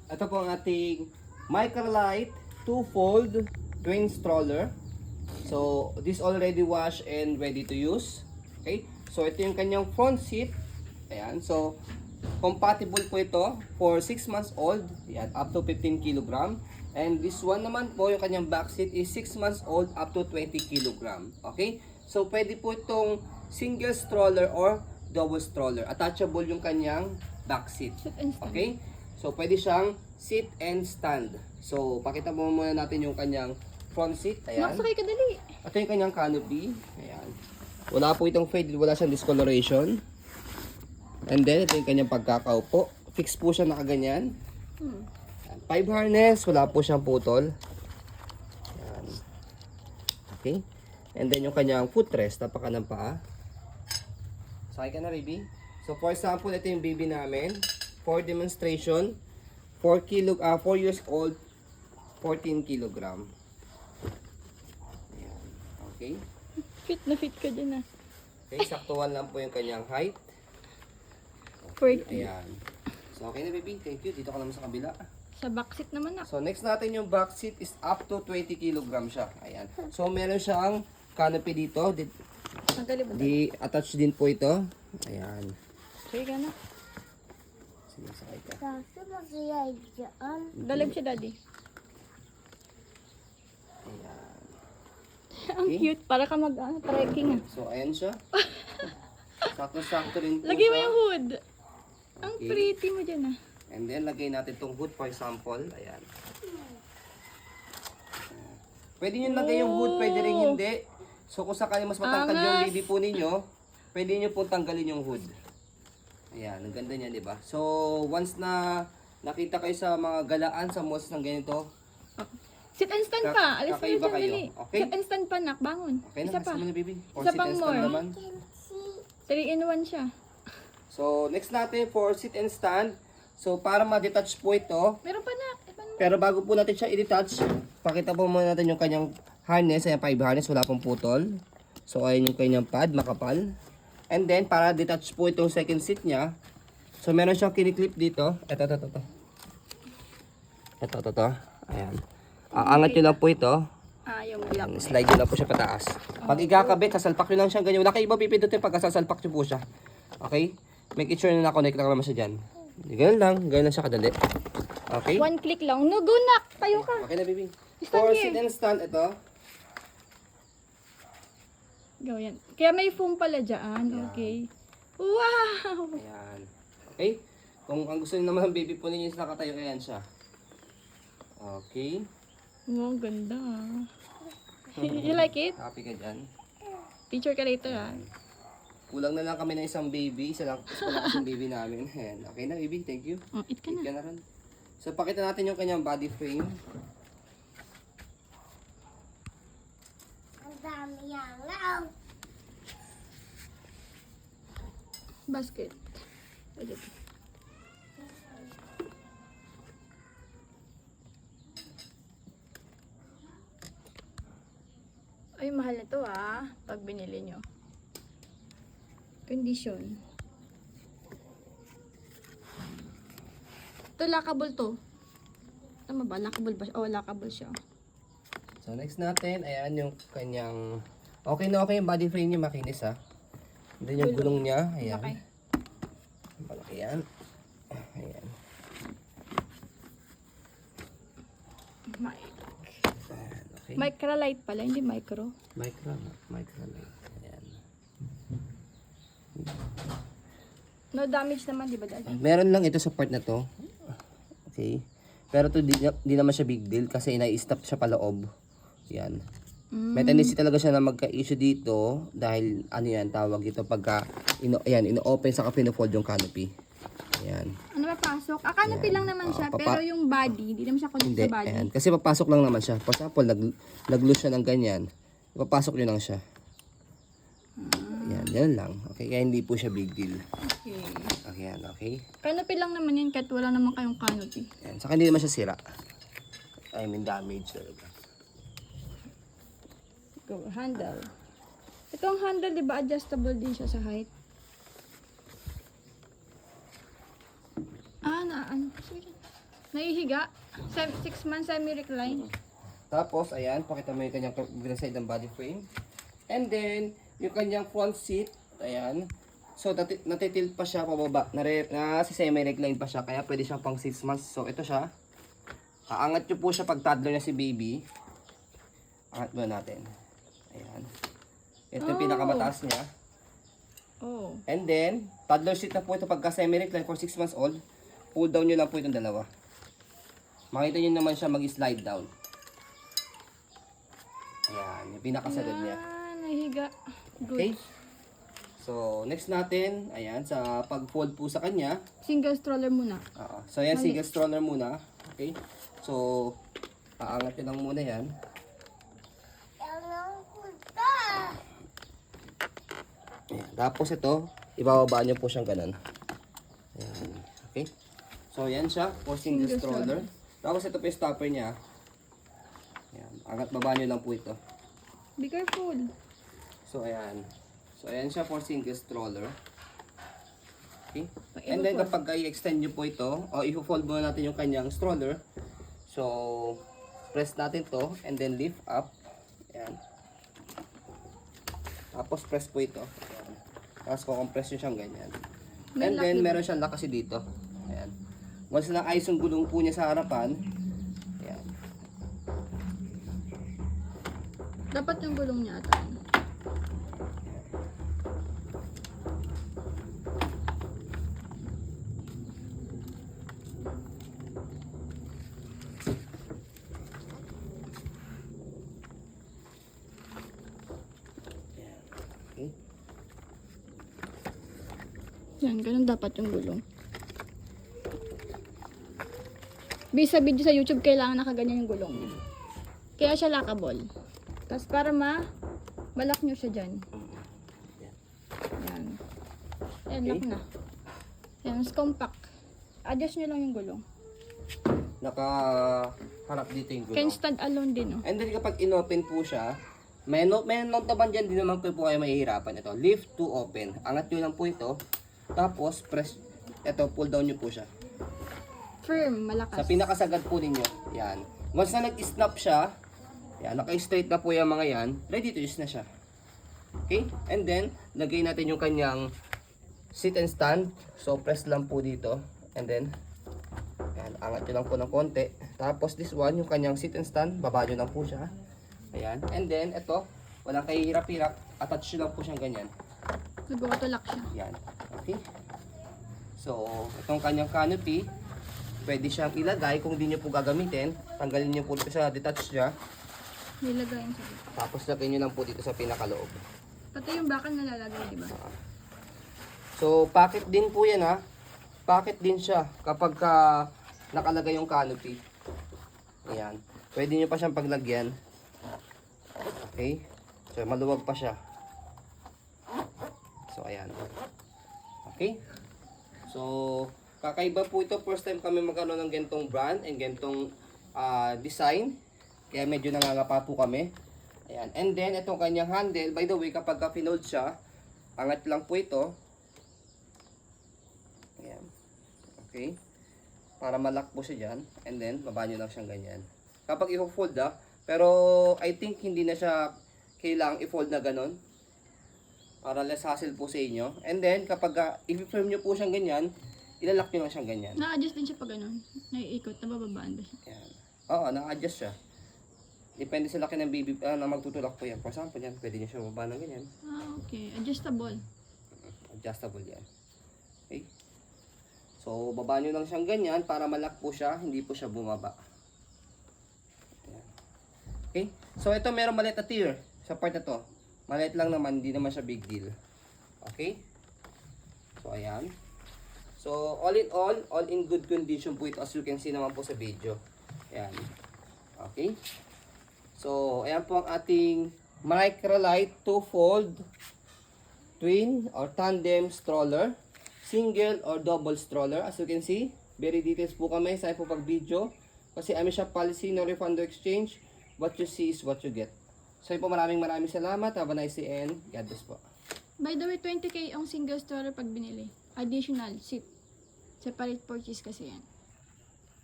ito po ang ating Microlite 2-fold twin stroller. So, this already washed and ready to use. Okay? So, ito yung kanyang front seat. Ayan. So, compatible po ito for 6 months old. Ayan, up to 15 kg. And this one naman po, yung kanyang back seat is 6 months old up to 20 kg. Okay? So, pwede po itong single stroller or double stroller. Attachable yung kanyang back seat. Okay? So, pwede siyang sit and stand. So, pakita mo muna natin yung kanyang front seat. Ayan. Maksakay ka dali. Ito yung kanyang canopy. Ayan. Wala po itong faded, wala siyang discoloration. And then, ito yung kanyang pagkakaupo. Fix po siya nakaganyan. 5 harness, wala po siyang putol. Ayan. Okay. And then yung kanyang footrest, tapakan ng paa. Sakay ka na, baby. So, for example, ito yung baby namin. For demonstration, 4 years old, 14 kilogram. Ayan. Okay. Fit na fit ka dyan ah. Okay, saktuhan lang po yung kanyang height. 40. Ayan. So, okay na, baby. Thank you. Dito ka naman sa kabila. Sa backseat naman ah. So, next natin yung back seat is up to 20 kg siya. Ayan. So, meron siyang canopy dito. Madali ba? Attached din po ito. Ayan. Sige ka na. Sige, sakay ka. Kasi masaya dyan. Dalag siya daddy. Ayan. Ang cute. Para ka mag-trekking ah. So, ayan siya. Sakto-sakto rin po Lagay mo siya. yung hood. Ang Okay. pretty mo dyan ah. And then, lagay natin itong hood for example. Ayan. Pwede nyo lagay yung hood, pwede rin hindi. So, kung sakali mas matangkad yung Angas. baby po ninyo, pwede nyo po tanggalin yung hood. Ayan, ang ganda niya, di ba? So, once na nakita kayo sa mga galaan sa malls ng ganito, Sit and stand pa. Alis mo kakaiba dyan kayo. dali. Okay? Sit and stand pa nak. Bangon. okay na, Isa next pa. mo na, baby. Or Isa sit pang and stand more. naman. 3 in 1 siya. So, next natin for sit and stand. So, para ma-detach po ito, Meron pa nak. Ibang pero bago po natin siya i-detach, pakita po muna natin yung kanyang harness. Ayan, 5 harness, wala pong putol. So, ayan yung kanyang pad, makapal. And then, para detach po itong second seat niya, so, meron siyang kiniklip dito. Ito. Ayan. Aangat nyo lang po ito. yung Ayan, black. slide nyo lang po siya pataas. Pag ikakabit, sasalpak nyo lang siya ganyan. Wala kayo iba pipindutin pag sasalpak nyo po siya. Okay? Make it sure na na-connect lang naman siya dyan. Ganyan lang siya kadali. Okay? 1 click lang. No, go nak. Tayo ka. Okay na, baby. Stand For here. sit and stand, ito. Go yan. Kaya may foam pala dyan. Yan. Okay. Wow! Ayan. Okay? Kung ang gusto niyo naman ng baby po ninyo is nakatayo, ayan siya. Okay. Wow, ganda ah. You like it? Happy ka dyan. Picture ka later ah. Kulang na lang kami ng isang baby. Isa lang kasing baby namin. Ayan. Okay na, baby. Thank you. Oh, eat ka Eat na. ka na rin. So, pakita natin yung kanyang body frame. Ang dami yan. Wow. Basket. Pwede. Ay, mahal na to ah. Pag binili nyo. Condition. Ito, lockable to. Tama ba? Lockable ba siya? Oh, lockable siya. So, next natin, ayan yung kanyang... Okay na okay yung body frame niya, makinis ha. Then yung gulong niya, ayan. Okay. Malaki yan. Ayan. Mic. Ayan, okay. Microlite pala, hindi micro. Micro light. Ayan. No damage naman, di ba dad? Meron lang ito sa part na to. Okay. Pero to di naman siya big deal kasi ina-stop siya paloob. Yan. May tendency talaga siya na magka-issue dito dahil ano yan, tawag ito pagka ino-open sa pino-fold yung canopy. Ayan. Ano mapasok? Canopy lang naman siya, pero yung body, hindi naman siya connect Hindi. sa body. Ayan. Kasi papasok lang naman siya. For example, nag-loose siya ng ganyan. Papasok nyo lang siya. Ayan. Yan lang. Okay. Kaya hindi po siya big deal. Okay. Ayan. Okay. Canopy lang naman yan, kahit wala naman kayong canopy. Ayan. Saka hindi naman siya sira. I mean damage talaga. Go, handle. Itong handle, di ba, adjustable din siya sa height? Ano? Sige. Nahihiga. 6 months semi-recline. Tapos, ayan, pakita mo yung kanyang side ng body frame. And then, yung kanyang front seat, ayan. So, natitilt pa siya pababa. Si semi-recline pa siya, kaya pwede siya pang 6 months. So, ito siya. Aangat nyo po siya pag toddler na si baby. Angat mo natin. Ayan. Ito yung pinakamataas niya. Oh. And then, toddler seat na po ito pagka semi-recline for 6 months old. Pull down nyo lang po itong dalawa. Makita nyo naman siya mag-slide down. Ayan, yung pinakasagad niya. Nahihiga. Good. Okay? So, next natin, ayan, sa pag-fold po sa kanya. Single stroller muna. So, ayan, single stroller muna. Okay? So, aangat nyo lang muna yan. Ayan. Tapos ito, ibababa nyo po siyang ganun. Ayan. Okay? So, ayan siya, for single stroller. Tapos ito po yung stopper niya. Ayan. Angat baba nyo lang po ito. Be careful. So, ayan. So, ayan siya for single stroller. Okay? Pag And then, i-fold. kapag i-extend nyo po ito, o i-fold muna natin yung kanyang stroller. So, press natin to and then lift up. Ayan. Tapos, press po ito. Ayan. Tapos, kukompress nyo siyang ganyan. May And lock then, din. meron siyang lock kasi dito. Ayan. Once na ayos yung gulong po niya sa harapan, ayan. Dapat yung gulong niya ata. Okay. Yan, ganun dapat yung gulong. Sa video sa YouTube, kailangan nakaganyan yung gulong niya. Kaya siya lockable. Tapos para malak nyo siya dyan. Yan. Yan, lock na. Yan, mas compact. Adjust nyo lang yung gulong. Nakaharap dito yung Can gulong. stand alone din, oh. And then kapag inopen po siya, may note naman dyan, di naman po kayo mahihirapan. Ito, lift to open. Angat nyo lang po ito. Tapos, press, ito, pull down nyo po siya. Firm, malakas. Sa pinakasagad po ninyo, yan. Once na nag-snap siya, yan, naka-straight na po yung mga yan, ready to use na siya. Okay? And then, lagay natin yung kanyang sit and stand. So, press lang po dito. And then, yan, angat nyo lang po ng konti. Tapos, this one, yung kanyang sit and stand, baba nyo lang po siya. Ayan. And then, ito, walang kahihirap-hirap. Attach nyo lang po siyang ganyan. Nag-auto-lock siya. Yan. Okay? So, itong kanyang canopy, pwede siyang ilagay kung hindi nyo po gagamitin. Tanggalin nyo po dito sa detach niya. Nilagay yung sa Tapos lagay nyo lang po dito sa pinakaloob. Pati yung bakal nalalagay, di ba? So, packet din po yan ha. Packet din siya kapag nakalagay yung canopy. Ayan. Pwede nyo pa siyang paglagyan. Okay? So, maluwag pa siya. So, ayan. Okay? So, kakaiba po ito. First time kami magkaroon ng gantong brand and gantong design. Kaya medyo nangangapa po kami. Ayan. And then, itong kanyang handle. By the way, kapag pinold siya, angat lang po ito. Ayan. Okay. Para malak po siya dyan. And then, baba nyo lang siyang ganyan. Kapag i-fold pero I think hindi na siya kailangang i-fold na ganon. Para less hassle po sa inyo. And then, kapag i-firm nyo po siyang ganyan, ilalak nyo lang siyang ganyan. Na-adjust din siya pag ano, naiikot, nabababaan ba siya? Ayan. Oo, na-adjust siya. Depende sa laki ng baby na magtutulak po yan. For example, yan, pwede nyo siya mababa ng ganyan. Ah, okay. Adjustable. Adjustable yan. Okay. So, baba nyo lang siyang ganyan para malak po siya, hindi po siya bumaba. Ayan. Okay. So, ito meron maliit na tear sa part na to. Maliit lang naman, hindi naman siya big deal. Okay. So, ayan. So, all in all in good condition po ito as you can see naman po sa video. Ayan. Okay. So, ayan po ang ating Microlite 2-fold twin or tandem stroller. Single or double stroller. As you can see, very details po kami sa po pag video. Kasi amin siya policy, no refund or exchange. What you see is what you get. So, yun po maraming salamat. Have a nice day and God bless po. By the way, 20k ang single stroller pag binili. Additional, separate purchase kasi yan.